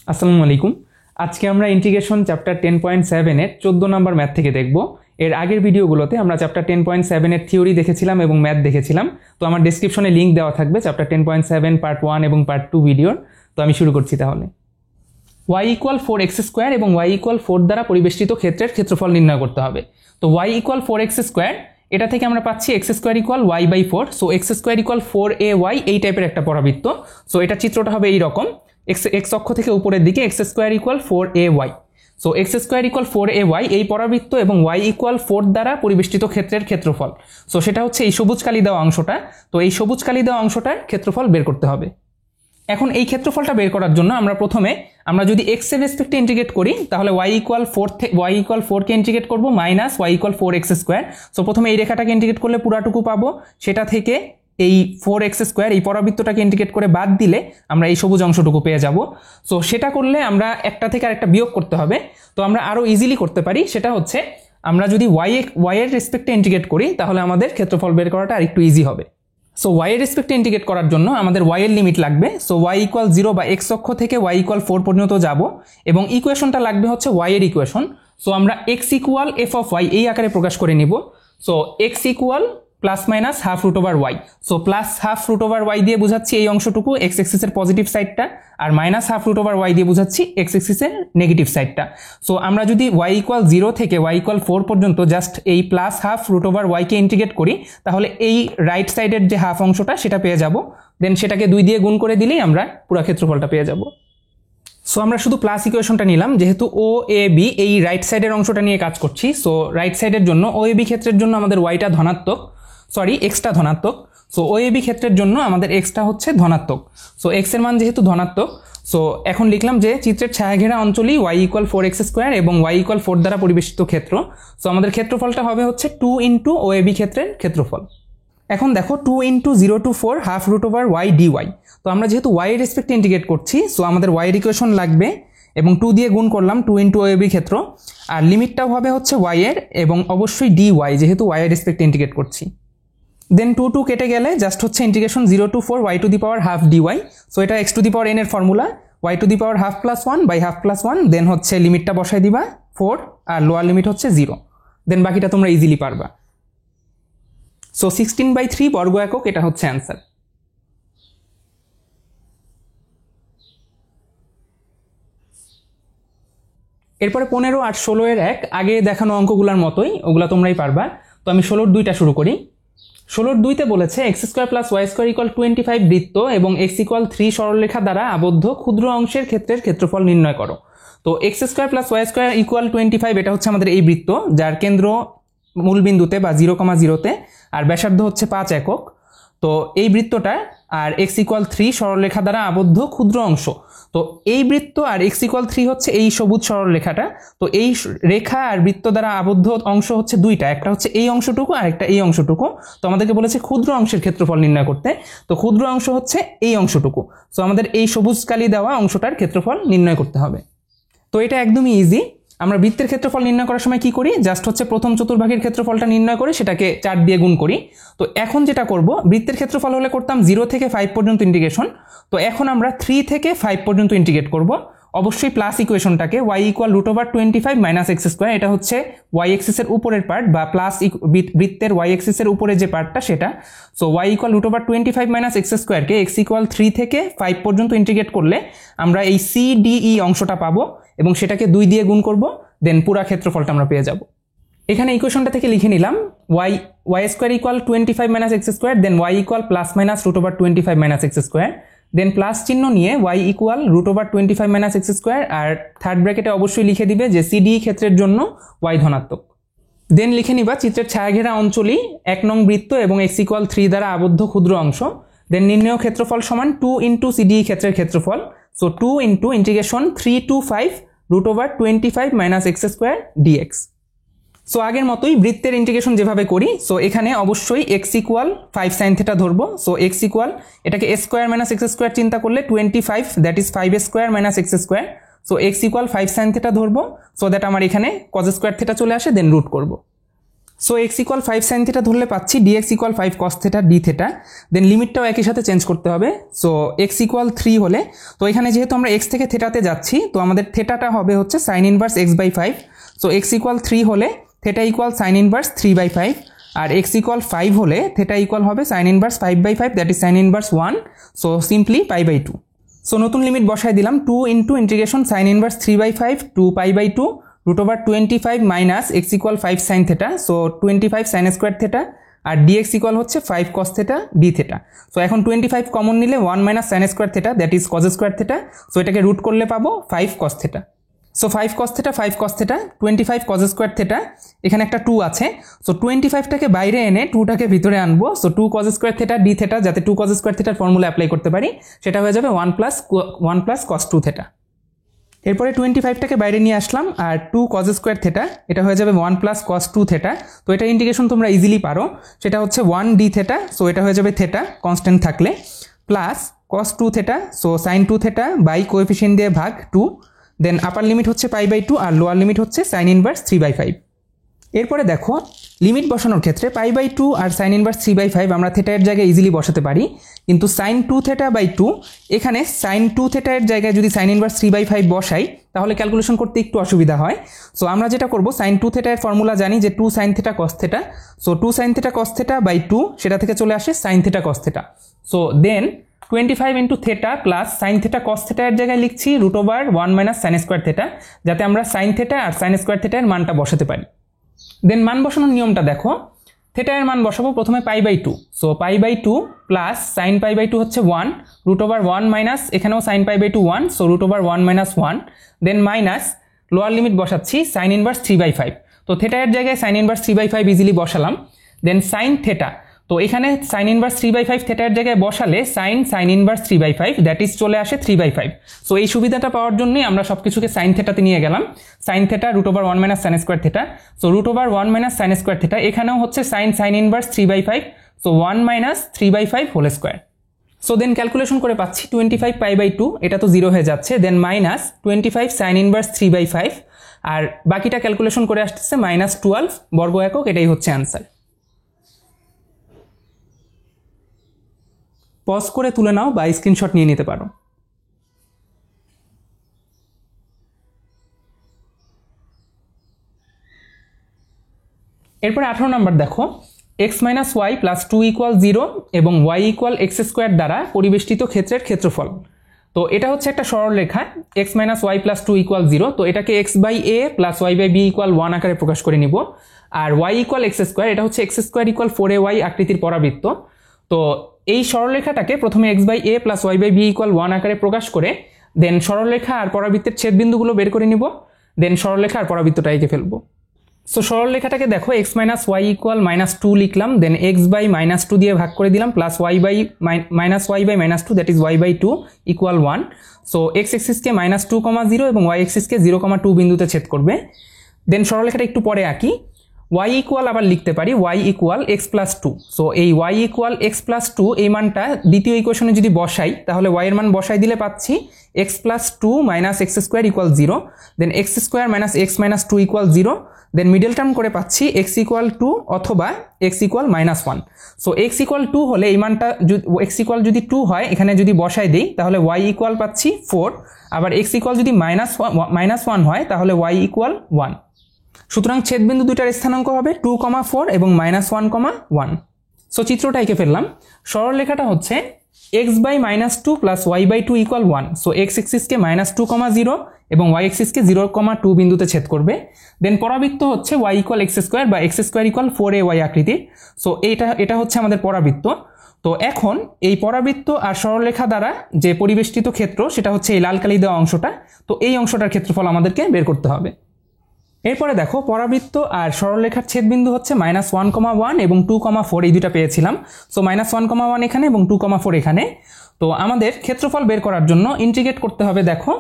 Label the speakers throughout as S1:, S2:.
S1: আসসালামু আলাইকুম। আজকে আমরা ইন্টিগ্রেশন চ্যাপ্টার 10.7 এর 14 নম্বর ম্যাথ থেকে দেখব। এর আগের ভিডিওগুলোতে আমরা চ্যাপ্টার 10.7 এর থিওরি দেখেছিলাম এবং ম্যাথ দেখেছিলাম। তো আমার ডেসক্রিপশনে লিংক দেওয়া থাকবে চ্যাপ্টার 10.7 পার্ট 1 এবং পার্ট 2 ভিডিওর। তো আমি শুরু করছি তাহলে। y = 4x² এবং y = 4 দ্বারা পরিবেষ্টিত ক্ষেত্রের ক্ষেত্রফল নির্ণয় করতে হবে। তো y = 4x², এটা থেকে আমরা পাচ্ছি x² = y/4। So x² = 4ay এই টাইপের একটা পরাবৃত্ত। সো এটা চিত্রটা হবে এই রকম, x অক্ষ থেকে উপরের দিকে x² = 4ay। So x² = 4ay এই পরাবৃত্ত এবং y = 4 দ্বারা পরিবেষ্টিত ক্ষেত্রের ক্ষেত্রফল। সো সেটা হচ্ছে এই সবুজ কালি দেওয়া অংশটা। তো এই সবুজ কালি দেওয়া অংশটার ক্ষেত্রফল বের করতে হবে। এখন এই ক্ষেত্রফলটা বের করার জন্য আমরা যদি x এর রেসপেক্টে ইন্টিগ্রেট করি তাহলে y = 4 কে ইন্টিগ্রেট করব মাইনাস y = 4x²। সো প্রথমে এই রেখাটাকে ইন্টিগ্রেট করলে পুরাটুকু পাবো, সেটা থেকে এই 4x² এই পরাবৃত্তটাকে ইন্টিগ্রেট করে বাদ দিলে আমরা এই সবুজ অংশটুকু পেয়ে যাব। সো সেটা করলে আমরা একটা থেকে আরেকটা বিয়োগ করতে হবে। তো আমরা আরো ইজিলি করতে পারি, সেটা হচ্ছে আমরা যদি y এর রেসপেক্টে ইন্টিগ্রেট করি তাহলে আমাদের ক্ষেত্রফল বের করাটা আরেকটু ইজি হবে। সো y এর রেসপেক্টে ইন্টিগ্রেট করার জন্য আমাদের y এর লিমিট লাগবে। সো y = 0 বা x অক্ষ থেকে y = 4 পর্যন্ত যাব এবং ইকুয়েশনটা লাগবে হচ্ছে y এর ইকুয়েশন। সো আমরা x = f(y) এই আকারে প্রকাশ করে নিব। So x = +-√y। So +√y দিয়ে বোঝাচ্ছি এই অংশটুকু x এক্সিসের পজিটিভ সাইডটা, আর -√y দিয়ে বোঝাচ্ছি x এক্সিসের নেগেটিভ সাইডটা। সো আমরা যদি y = 0 থেকে y = 4 পর্যন্ত জাস্ট এই +12√y কে ইন্টিগ্রেট করি তাহলে এই রাইট সাইডের যে হাফ অংশটা সেটা পেয়ে যাব। দেন সেটাকে 2 দিয়ে গুণ করে দিলেই আমরা পুরো ক্ষেত্রফলটা পেয়ে যাব। সো আমরা শুধু প্লাস ইকুয়েশনটা নিলাম, যেহেতু ও এ বি এই রাইট সাইডের অংশটা নিয়ে কাজ করছি। সো রাইট সাইডের জন্য ও এ বি ক্ষেত্রের জন্য আমাদের ওয়াইটা ধনাত্মক, এক্সটা ধনাত্মক। সো ও এ বি ক্ষেত্রের জন্য আমাদের এক্সটা হচ্ছে ধনাত্মক। সো এক্স এর মান যেহেতু ধনাত্মক, সো এখন লিখলাম যে চিত্রের ছায়াঘেরা অঞ্চলই y = 4x² এবং y = 4 দ্বারা পরিবেষ্টিত ক্ষেত্র। সো আমাদের ক্ষেত্রফলটা হবে হচ্ছে 2 × ও এ বি ক্ষেত্রের ক্ষেত্রফল। এখন দেখো 2 × 0 to 4 ½ dy। তো আমরা যেহেতু y এর রেসপেক্টে ইন্টিগ্রেট করছি, সো আমাদের y এর ইকুয়েশন লাগবে এবং 2 দিয়ে গুণ করলাম 2 × ও এ বি ক্ষেত্র, আর লিমিটটাও হবে হচ্ছে y এর এবং অবশ্যই dy যেহেতু y এর রেসপেক্টে ইন্টিগ্রেট করছি। দেন 2 কেটে গেলে জাস্ট হচ্ছে integration 0 to 4 y² dy। So এটা x⁴n এর ফর্মুলা, y² + 1/½ + 1। দেন হচ্ছে লিমিটটা বসাই দিবা 4 আর লোয়ার লিমিট হচ্ছে 0। দেন বাকিটা তোমরা ইজিলি পারবা। সো 16/3 বর্গ একক, এটা হচ্ছে অ্যান্সার। এরপরে 15, 8, 16 এর 1 আগে দেখানো অঙ্কগুলোর মতোই ওগুলা তোমরাই পারবা। তো আমি 16-র 2টা শুরু করি। 16-র 2তে বলেছে x² + y² = 25 বৃত্ত এবং x = 3 সরলরেখা দ্বারা আবদ্ধ ক্ষুদ্র অংশের ক্ষেত্রের ক্ষেত্রফল নির্ণয় করো। তো x² + y² = 25 এটা হচ্ছে আমাদের এই বৃত্ত, যার কেন্দ্র মূলবিন্দুতে বা 0,0-তে আর ব্যাসার্ধ হচ্ছে 5 একক। তো এই বৃত্তটা আর x = 3 সরলরেখা দ্বারা আবদ্ধ ক্ষুদ্র অংশ। তো এই বৃত্ত আর x = 3 হচ্ছে এই সবুজ সরলরেখাটা। তো এই রেখা আর বৃত্ত দ্বারা আবদ্ধ অংশ হচ্ছে দুইটা, একটা হচ্ছে এই অংশটুকু আর একটা এই অংশটুকু। তো আমাদেরকে বলেছে ক্ষুদ্র অংশের ক্ষেত্রফল নির্ণয় করতে। তো ক্ষুদ্র অংশ হচ্ছে এই অংশটুকু। সো আমাদের এই সবুজ কালি দেওয়া অংশটার ক্ষেত্রফল নির্ণয় করতে হবে। তো এটা একদমই ইজি। আমরা বৃত্তের ক্ষেত্রফল নির্ণয় করার সময় কি করি, জাস্ট হচ্ছে প্রথম চতুর্ভাগের ক্ষেত্রফলটা নির্ণয় করে সেটাকে 4 দিয়ে গুণ করি। তো এখন যেটা করব, বৃত্তের ক্ষেত্রফল হলে করতাম 0 থেকে 5 পর্যন্ত ইন্টিগ্রেশন। তো এখন আমরা 3 থেকে 5 পর্যন্ত ইন্টিগ্রেট করব। অবশ্যই প্লাস ইকুয়েশনটাকে y = √25 - x², এটা হচ্ছে y এক্সিসের উপরের পার্ট বা প্লাস বৃত্তের y এক্সিসের উপরে যে পার্টটা সেটা। সো y = √25 - x² কে x = 3 থেকে 5 পর্যন্ত ইন্টিগ্রেট করলে আমরা এই CDE অংশটা পাবো এবং সেটাকে 2 দিয়ে গুণ করব। দেন পুরো ক্ষেত্রফলটা আমরা পেয়ে যাব। এখানে ইকুয়েশনটা থেকে লিখে নিলাম y² = 25 - x², দেন y = +-√25 - x², দেন প্লাস চিহ্ন নিয়ে y = √25 - x², আর থার্ড ব্র্যাকেটে অবশ্যই লিখে দিবে যে CDE ক্ষেত্রের জন্য y ধনাত্মক। দেন লিখে নিবা চিত্রের ছায়াঘেরা অঞ্চলই 1 নং বৃত্ত এবং x = 3 দ্বারা আবদ্ধ ক্ষুদ্র অংশ। দেন নির্ণেয় ক্ষেত্রফল সমান 2 × CDE ক্ষেত্রের ক্ষেত্রফল। So 2 × integration 3 to 5 √25 - x² dx। So আগের মতোই বৃত্তের ইন্টিগ্রেশন যেভাবে করি, সো এখানে অবশ্যই x = 5 sin θ ধরবো। সো x এটাকে a² - x² চিন্তা করলে 25, that is 5a² - x²। So x = 5 sin θ ধরবো, সো দ্যাট আমার এখানে cos² θ চলে আসে, দেন রুট করব। So x equal 5 sine theta ধরলে পাচ্ছি dx equal 5 cos theta d theta. Then লিমিটটাও একই সাথে চেঞ্জ করতে হবে। সো এক্স ইকুয়াল 3 হলে, তো এখানে যেহেতু আমরা এক্স থেকে থিটাতে যাচ্ছি, তো আমাদের থিটাটা হবে হচ্ছে sine inverse x by 5। So x equal 3 হলে থিটা ইকুয়াল সাইন ইনভার্স 3/5, আর এক্স ইকুয়াল 5 হলে থিটা ইকুয়াল হবে sine inverse 5/5, that is sine inverse 1। So simply π/2। So নতুন লিমিট বসাই দিলাম, 2 into integration sine inverse 3/5 to π/2 √25 minus x equal 5 sine theta, so 25 sine square theta, আর dx equal হচ্ছে 5 cos theta d theta. So এখন 25 common নিলে 1 minus sine square theta, that is cos square theta. So এটাকে root করলে পাবো 5 cos theta. So 5 cos theta 5 cos theta 25 cos square theta, এখানে একটা 2 আছে। সো 25টাকে বাইরে এনে 2টাকে ভিতরে আনবো। So 2 cos square theta d theta, যাতে 2 কজ স্কোয়ার থিটার ফর্মুলা অ্যাপ্লাই করতে পারি, সেটা হয়ে যাবে 1 প্লাস কস 2 থিটা। এরপরে 25টাকে বাইরে নিয়ে আসলাম, আর 2 কজ স্কোয়ার থিটা এটা হয়ে যাবে 1 প্লাস কস 2 থিটা। তো এটা ইন্টিগ্রেশন তোমরা ইজিলি পারো, সেটা হচ্ছে 1 ডি থিটা, সো এটা হয়ে যাবে থিটা কনস্ট্যান্ট থাকলে, plus cos 2 theta, so sine 2 theta by coefficient দিয়ে ভাগ 2। দেন আপার লিমিট হচ্ছে π/2 আর লোয়ার লিমিট হচ্ছে সাইন ইনভার্স 3/5। এরপরে দেখো লিমিট বসানোর ক্ষেত্রে π/2 আর সাইন ইনভার্স 3/5 আমরা থিটা এর জায়গায় ইজিলি বসাতে পারি, কিন্তু সাইন 2 থিটা বাই 2, এখানে সাইন 2 থিটা এর জায়গায় যদি সাইন ইনভার্স 3/5 বসাই তাহলে ক্যালকুলেশন করতে একটু অসুবিধা হয়। সো আমরা যেটা করব, সাইন 2 থিটা এর ফর্মুলা জানি যে 2 sine theta cos theta. So 2 sine theta cos theta by 2, সেটা থেকে চলে আসে sine theta cos theta. So then 25 into theta plus sine theta cos theta এর জায়গায় লিখছি √1 মাইনাস সাইন স্কোয়ার থিটা, যাতে আমরা সাইন থিটা আর সাইন স্কোয়ার থিটা এর মানটা বসাতে পারি। দেন মান বসানোর নিয়মটা দেখো, থিটা এর মান বসাবো প্রথমে π/2। সো π/2 প্লাস সাইন π/2 হচ্ছে 1 √1 মাইনাস, এখানেও sign π/2 1, so √1 minus 1। Than minus lower limit বসাচ্ছি সাইন ইনভার্স 3/5। তো থিটা এর জায়গায় সাইন ইনভার্স 3/5 ইজিলি বসালাম। দেন সাইন থিটা, তো এখানে সাইন ইনভার্স 3/5 থিটার জায়গায় বসালে সাইন ইনভার্স 3/5, দ্যাট ইজ চলে আসে 3/5। সো এই সুবিধাটা পাওয়ার জন্যই আমরা সবকিছুকে সাইন থিটাতে নিয়ে গেলাম। Sine theta √1 minus sine square theta, so √1 minus sine square theta, এখানেও হচ্ছে sine inverse 3/5, so 1 minus 3/5 whole square. So then calculation করে পাচ্ছি 25 π/2, এটা তো 0 হয়ে যাচ্ছে। দেন মাইনাস 25 সাইন ইনভার্স 3/5, আর বাকিটা ক্যালকুলেশন করে আসতেছে -12 বর্গ একক, এটাই হচ্ছে অ্যান্সার। পজ করে তুলে নাও বা স্ক্রিনশট নিয়ে নিতে পারো। এরপরে 18 নম্বর দেখো, x minus y plus 2 equal 0 এবং y ইকুয়াল এক্স স্কোয়ার দ্বারা পরিবেষ্টিত ক্ষেত্রের ক্ষেত্রফল। তো এটা হচ্ছে একটা সরল রেখা, x minus y plus 2 equal 0। তো এটাকে x/a প্লাস y/b ইকুয়াল 1 আকারে প্রকাশ করে নিব। আর y ইকুয়াল এক্স স্কোয়ার, এটা হচ্ছে x স্কোয়ার ইকুয়াল 4ay আকৃতির পরাবৃত্ত। তো এই সরলরেখাটাকে প্রথমে x/a প্লাস y/b ইকুয়াল 1 আকারে প্রকাশ করে দেন সরলরেখা আর পরাবৃত্তের ছেদবিন্দুগুলো বের করে নিব। দেন সরলরেখা আর পরাবৃত্তটা এঁকে ফেলবো। সো সরলরেখাটাকে দেখো, x মাইনাস ওয়াই ইকুয়াল -2 লিখলাম, দেন x/-2 দিয়ে ভাগ করে দিলাম, plus y/-2, that is y/2 equal 1। So x এক্সিসকে -2,0 এবং y এক্সিসকে 0,2 বিন্দুতে ছেদ করবে। দেন সরলরেখাটা একটু পরে আঁকি। y ইকুয়াল আবার লিখতে পারি y equal x plus 2। So এই y ইকুয়াল x প্লাস 2 এই মানটা দ্বিতীয় ইকুয়েশনে যদি বসাই, তাহলে y এর মান বসাই দিলে পাচ্ছি x plus 2 minus x square equal 0। Then x square minus x minus 2 equal 0। Then middle term করে পাচ্ছি x ইকুয়াল 2 অথবা x equal -1। So x equal 2 হলে এই মানটা x ইকুয়াল যদি 2 হয়, এখানে যদি বসাই দিই তাহলে y ইকুয়াল পাচ্ছি 4। আবার x ইকুয়াল যদি -1 হয় তাহলে y ইকুয়াল 1। সুতরাং ছেদবিন্দু দুইটার স্থানাঙ্ক হবে 2,4 এবং -1,1। সো চিত্রটা এঁকে ফেললাম। সরলরেখাটা হচ্ছে x/-2 plus y/2 equal 1। So x এক্সিসকে -2,0 এবং y এক্সিসকে 0,2 বিন্দুতে ছেদ করবে। দেন পরাবৃত্ত হচ্ছে y ইকুয়াল এক্স স্কোয়ার বা এক্স স্কোয়ার ইকুয়াল 4ay আকৃতির। সো এটা হচ্ছে আমাদের পরাবৃত্ত। তো এখন এই পরাবৃত্ত আর সরলরেখা দ্বারা যে পরিবেষ্টিত ক্ষেত্র, সেটা হচ্ছে এই লাল কালি দেওয়া অংশটা। তো এই অংশটার ক্ষেত্রফল আমাদেরকে বের করতে হবে। এরপরে দেখো, পরাবৃত্ত আর সরলরেখার ছেদবিন্দু হচ্ছে -1,1 এবং 2,4 এই দুটা পেয়েছিলাম। সো -1,1 এখানে এবং 2,4 এখানে। তো আমাদের ক্ষেত্রফল বের করার জন্য ইন্টিগ্রেট করতে হবে। দেখো,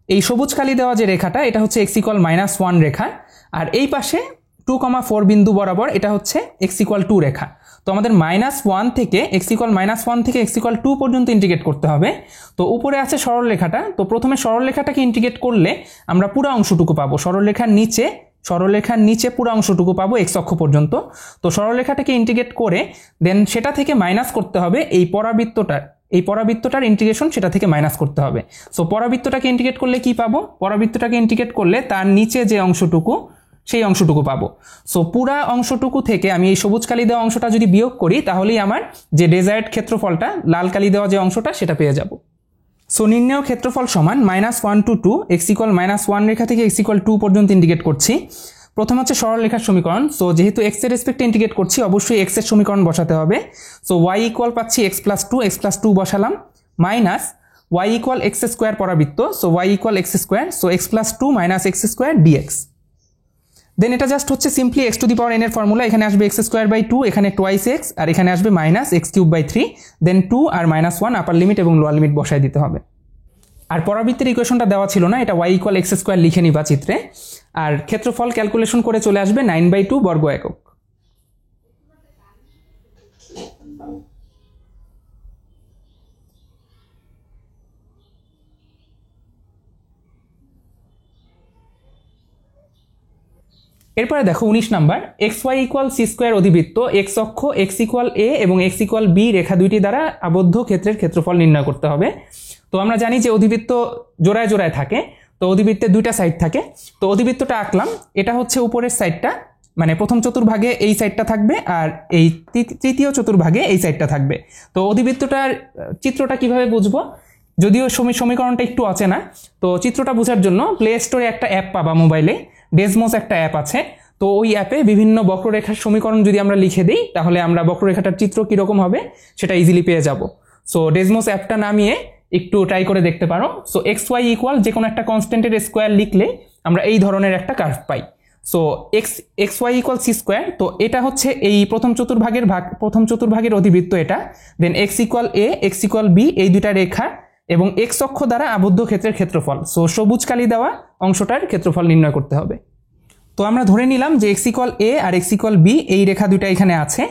S1: এই সবুজ কালি দেওয়া যে রেখাটা, এটা হচ্ছে x ইকুয়াল -1 রেখা, আর এই পাশে 2,4 বিন্দু বরাবর এটা হচ্ছে x ইকুয়াল 2 রেখা। তো আমাদের -1 থেকে x ইকুয়াল -1 থেকে x ইকুয়াল 2 পর্যন্ত ইন্টিগ্রেট করতে হবে। তো উপরে আছে সরলরেখাটা, তো প্রথমে সরলরেখাটাকে ইন্টিগ্রেট করলে আমরা পুরো অংশটুকু পাবো। সরলরেখার নিচে সরলরেখার নিচে পুরো অংশটুকু পাবো এক্স অক্ষ পর্যন্ত। তো সরলরেখাটাকে ইন্টিগ্রেট করে দেন সেটা থেকে মাইনাস করতে হবে এই পরাবৃত্তটার ইন্টিগ্রেশন সেটা থেকে মাইনাস করতে হবে। সো পরাবৃত্তটাকে ইন্টিগ্রেট করলে কি পাবো? পরাবৃত্তটাকে ইন্টিগ্রেট করলে তার নিচে যে অংশটুকু সেই অংশটুকু পাবো। সো পুরা অংশটুকু থেকে আমি এই সবুজ কালি দেওয়া অংশটা যদি বিয়োগ করি তাহলেই আমার যে ডেজায়ার্ড ক্ষেত্রফলটা লাল কালি দেওয়া যে অংশটা সেটা পেয়ে যাব। সো নির্ণেয় ক্ষেত্রফল সমান -1 to 2 x = -1 রেখা থেকে x = 2 পর্যন্ত ইন্টিগ্রেট করছি। প্রথম হচ্ছে সরল রেখার সমীকরণ। সো যেহেতু x এর রেসপেক্টে ইন্টিগ্রেট করছি অবশ্যই x এর সমীকরণ বসাতে হবে। সো y = পাচ্ছি x + 2, x + 2 বসালাম, মাইনাস y = x² পরাবৃত্ত, so y = x², so x + 2 - x² dx। Then এটা জাস্ট হচ্ছে সিম্পলি x⁴n এর ফর্মুলা, এখানে আসবে x²/2, এখানে টুয়াইস x, আর এখানে আসবে -x³/3, দেন 2 আর -1 আপার লিমিট এবং লোয়ার লিমিট বসায় দিতে হবে। আর পরাবৃত্তের ইকুয়েশনটা দেওয়া ছিল না, এটা y = x² লিখে নিবা চিত্রে। আর ক্ষেত্রফল ক্যালকুলেশন করে চলে আসবে 9/2 বর্গ একক। এরপরে দেখো 19 নাম্বার, xy = c² অধিবৃত্ত x অক্ষ x = a এবং x = b রেখা দুইটি দ্বারা আবদ্ধ ক্ষেত্রের ক্ষেত্রফল নির্ণয় করতে হবে। তো আমরা জানি যে অধিবৃত্ত জোড়ায় জোড়ায় থাকে, তো অধিবৃত্তের দুইটা সাইড থাকে। তো অধিবৃত্তটা আঁকলাম, এটা হচ্ছে উপরের সাইডটা, মানে প্রথম চতুর্ভাগে এই সাইডটা থাকবে আর এই তৃতীয় চতুর্ভাগে এই সাইডটা থাকবে। তো অধিবৃত্তটার চিত্রটা কিভাবে বুঝবো? যদিও সমীকরণটা একটু অচেনা, তো চিত্রটা বোঝার জন্য প্লে স্টোরে একটা অ্যাপ পাবা মোবাইলে, ডেসমোস একটা অ্যাপ আছে। তো ওই অ্যাপে বিভিন্ন বক্ররেখার সমীকরণ যদি আমরা লিখে দিই তাহলে আমরা বক্ররেখাটার চিত্র কীরকম হবে সেটা ইজিলি পেয়ে যাব। সো ডেসমোস অ্যাপটা নামিয়ে একটু ট্রাই করে দেখতে পারো। সো xy = যে কোনো একটা কনস্ট্যান্টের স্কোয়ার লিখলে আমরা এই ধরনের একটা কার্ভ পাই। সো xy = c², তো এটা হচ্ছে এই প্রথম চতুর্ভাগের অধিবৃত্ত এটা। দেন x = a, x = b এই দুইটা রেখা এবং x অক্ষ দ্বারা আবদ্ধ ক্ষেত্রের ক্ষেত্রফল। সো সবুজ কালি দেওয়া অংশটার ক্ষেত্রফল নির্ণয় করতে হবে। তো আমরা ধরে নিলাম যে x = a R x = b এই রেখা দুইটা এখানে আছে।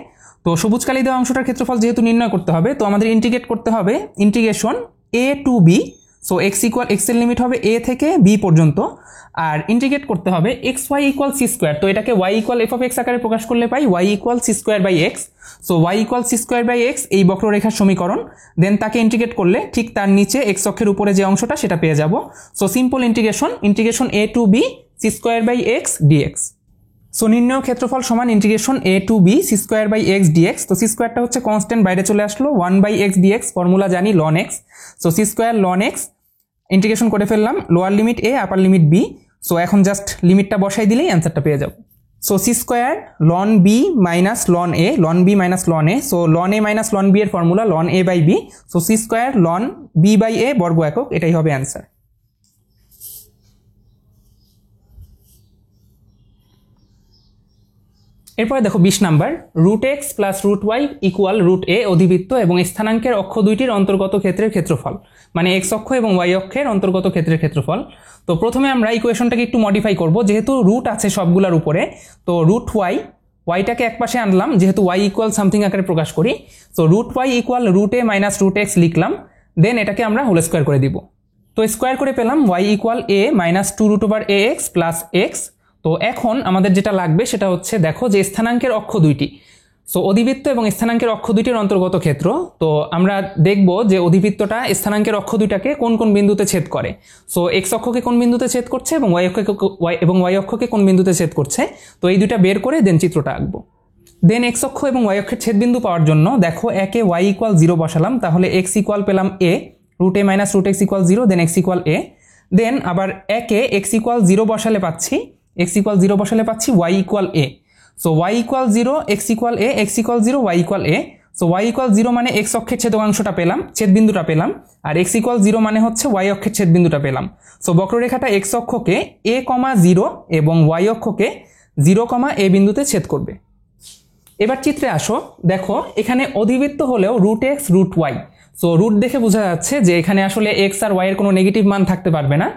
S1: তো সবুজ কালি দেওয়া অংশটার ক্ষেত্রফল যেহেতু নির্ণয় করতে হবে, তো আমাদের ইন্টিগ্রেট করতে হবে integration a to b। So x এর লিমিট হবে a থেকে b পর্যন্ত, আর ইন্টিগ্রেট করতে হবে xy = c²। তো এটাকে y = f(x) আকারে প্রকাশ করলে পাই y = c²/x। So y = c²/x এই বক্ররেখার সমীকরণ। দেন তাকে ইন্টিগ্রেট করলে ঠিক তার নিচে x অক্ষের উপরে যে অংশটা সেটা পেয়ে যাব। So simple integration a to b c²/x dx। So নির্ণেয় ক্ষেত্রফল সমান integration a to b c²/x dx। তো c² টা হচ্ছে কনস্ট্যান্ট, বাইরে চলে আসলো, 1/x dx, ফর্মুলা জানি ln x। So c² ln x integration করে ফেললাম, lower limit a upper limit b। So এখন জাস্ট লিমিটটা বসাই দিলেই অ্যান্সারটা পেয়ে যাব। So c² ln b - ln a, ln b - ln a। So ln a - ln b এর formula ln a/b। So c² ln b/a বর্গ একক, এটাই হবে অ্যান্সার। এরপরে দেখো 20 নাম্বার, √x + √y = √a অধিবৃত্ত এবং স্থানাঙ্কের অক্ষ দুইটির অন্তর্গত ক্ষেত্রের ক্ষেত্রফল, মানে x অক্ষ এবং y অক্ষের অন্তর্গত ক্ষেত্রের ক্ষেত্রফল। তো প্রথমে আমরা ইকুয়েশনটাকে একটু মডিফাই করব, যেহেতু রুট আছে সবগুলোর উপরে। তো ওয়াইটাকে একপাশে আনলাম, যেহেতু y = সামথিং আকারে প্রকাশ করি। সো √y = √a - √x লিখলাম, দেন এটাকে আমরা হোল স্কোয়ার করে দিব। তো স্কোয়ার করে পেলাম y = a - 2√ax + x। তো এখন আমাদের যেটা লাগবে সেটা হচ্ছে, দেখো যে স্থানাঙ্কের অক্ষ দুইটি, সো অধিবৃত্ত এবং স্থানাঙ্কের অক্ষ দুইটির অন্তর্গত ক্ষেত্র। তো আমরা দেখব যে অধিবৃত্তটা স্থানাঙ্কের অক্ষ দুইটাকে কোন কোন বিন্দুতে ছেদ করে। সো এক্স অক্ষকে কোন বিন্দুতে ছেদ করছে এবং y অক্ষকে কোন বিন্দুতে ছেদ করছে। তো এই দুইটা বের করে দেন চিত্রটা আঁকবো। দেন এক্স অক্ষ এবং y অক্ষের ছেদবিন্দু পাওয়ার জন্য দেখো একে y = 0 বসালাম, তাহলে x = পেলাম a, √a - √x = 0, then x = a। দেন আবার একে x = 0 বসালে পাচ্ছি y = a। So y = 0, x = a, x = 0, y = a। So y = 0 মানে x অক্ষের ছেদকাংশটা পেলাম, ছেদবিন্দুটা পেলাম, আর x = 0 মানে হচ্ছে y অক্ষের ছেদবিন্দুটা পেলাম। সো বক্ররেখাটা x অক্ষকে a, 0 এবং y অক্ষকে 0, a বিন্দুতে ছেদ করবে। এবার চিত্রে আসো, দেখো এখানে অধিবৃত্ত হলেও √x √y। সো রুট দেখে বোঝা যাচ্ছে যে এখানে আসলে x আর y এর কোনো নেগেটিভ মান থাকতে পারবে না।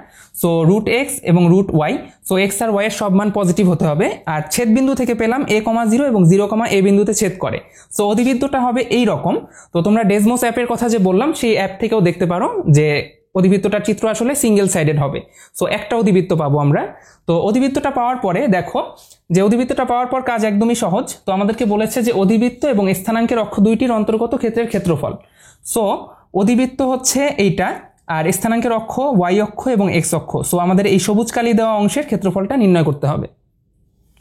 S1: সো √x এবং √y, সো x আর y এর সব মান পজিটিভ হতে হবে। আর ছেদবিন্দু থেকে পেলাম a, 0 এবং 0, a বিন্দুতে ছেদ করে। সো অধিবৃত্তটা হবে এই রকম। তো তোমরা ডেসমোস অ্যাপের কথা যে বললাম সেই অ্যাপ থেকেও দেখতে পারো যে অধিবৃত্তটার চিত্র আসলে সিঙ্গেল সাইডেড হবে। সো একটা অধিবৃত্ত পাবো আমরা। তো অধিবৃত্তটা পাওয়ার পরে দেখো যে অধিবৃত্তটা পাওয়ার পর কাজ একদমই সহজ। তো আমাদেরকে বলেছে যে অধিবৃত্ত এবং স্থানাঙ্কের অক্ষ দুইটির অন্তর্গত ক্ষেত্রের ক্ষেত্রফল। সো অধিবৃত্ত হচ্ছে এইটা, আর স্থানাঙ্কের অক্ষ ওয়াই অক্ষ এবং এক্স অক্ষ। সো আমাদের এই সবুজ কালি দেওয়া অংশের ক্ষেত্রফলটা নির্ণয় করতে হবে।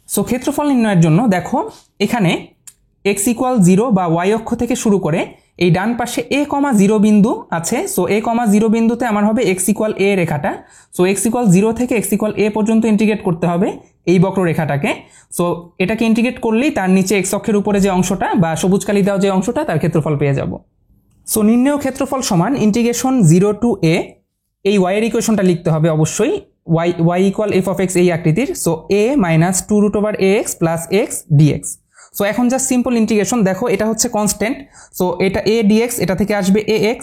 S1: সো ক্ষেত্রফল নির্ণয়ের জন্য দেখো এখানে এক্স ইকুয়াল 0 বা ওয়াই অক্ষ থেকে শুরু করে এই ডান পাশে a,0 বিন্দু আছে। সো a,0 বিন্দুতে আমার হবে এক্স ইকুয়াল এ রেখাটা। সো এক্স ইকুয়াল 0 থেকে এক্স ইকুয়াল এ পর্যন্ত ইন্টিগ্রেট করতে হবে এই বক্ররেখাটাকে। সো এটাকে ইন্টিগ্রেট করলেই তার নিচে এক্স অক্ষের উপরে যে অংশটা বা সবুজ কালি দেওয়া যে অংশটা তার ক্ষেত্রফল পেয়ে যাব। সো নির্ণেয় ক্ষেত্রফল সমান ইন্টিগ্রেশন 0 to a, এই y এর ইকুয়েশনটা লিখতে হবে অবশ্যই, y equal f of x এই আকৃতির। So a minus 2√ax plus x dx. So এখন জাস্ট সিম্পল ইন্টিগ্রেশন, দেখো এটা হচ্ছে কনস্ট্যান্ট। সো এটা a dx, এটা থেকে আসবে ax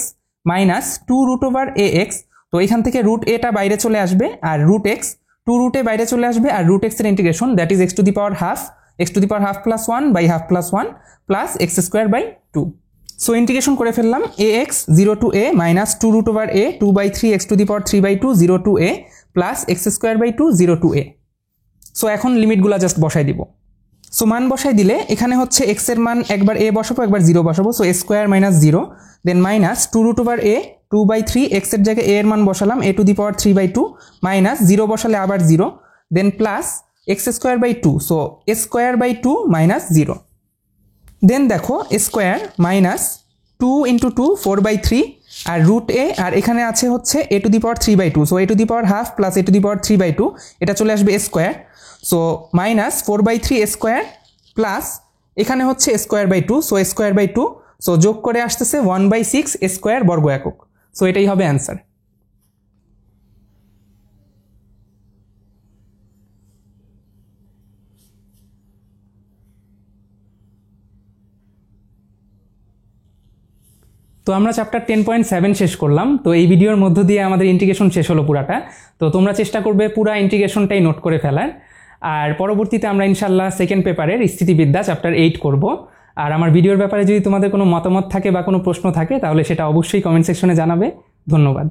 S1: মাইনাস 2√ax। তো এখান থেকে রুট এটা বাইরে চলে আসবে আর রুট এক্স 2 রুটে বাইরে চলে আসবে, আর রুট এক্স এর integration that is x to the power half, x to the power half plus 1 by half plus 1 plus x square by 2। So integration করে ফেললাম ax 0 to a minus 2√a 2/3 x to the power 3/2 0 to a plus x square by 2 0 to a। So এখন লিমিটগুলো just বসাই দিব। So মান বসাই দিলে এখানে হচ্ছে এক্স এর মান একবার a বসাবো একবার 0 বসাবো। So a square minus 0 then minus 2√a 2/3 x এর জায়গায় a এর মান বসালাম a টু দি পাওয়ার 3/2 মাইনাস 0 বসালে আবার 0 then plus x square by 2। So a square by 2 minus 0 then দেখো স্কোয়ার মাইনাস 2 ইন্টু 2 4/3 আর রুট এ, আর এখানে আছে হচ্ছে a to the power 3/2। So a to the power half plus a to the power 3/2, এটা চলে আসবে square. So minus 4/3 square plus এখানে হচ্ছে square by 2। So square by 2, so যোগ করে আসতেছে 1/6 স্কোয়ার বর্গ একক। সো এটাই হবে অ্যান্সার। তো আমরা চ্যাপ্টার 10.7 শেষ করলাম। তো এই ভিডিওর মধ্য দিয়ে আমাদের ইন্টিগ্রেশন শেষ হলো পুরাটা। তো তোমরা চেষ্টা করবে পুরা ইন্টিগ্রেশনটাই নোট করে ফেলার। আর পরবর্তীতে আমরা ইনশাল্লাহ সেকেন্ড পেপারের স্থিতিবিদ্যা চ্যাপ্টার 8 করব। আর আমার ভিডিওর ব্যাপারে যদি তোমাদের কোনো মতামত থাকে বা কোনো প্রশ্ন থাকে তাহলে সেটা অবশ্যই কমেন্ট সেকশনে জানাবে। ধন্যবাদ।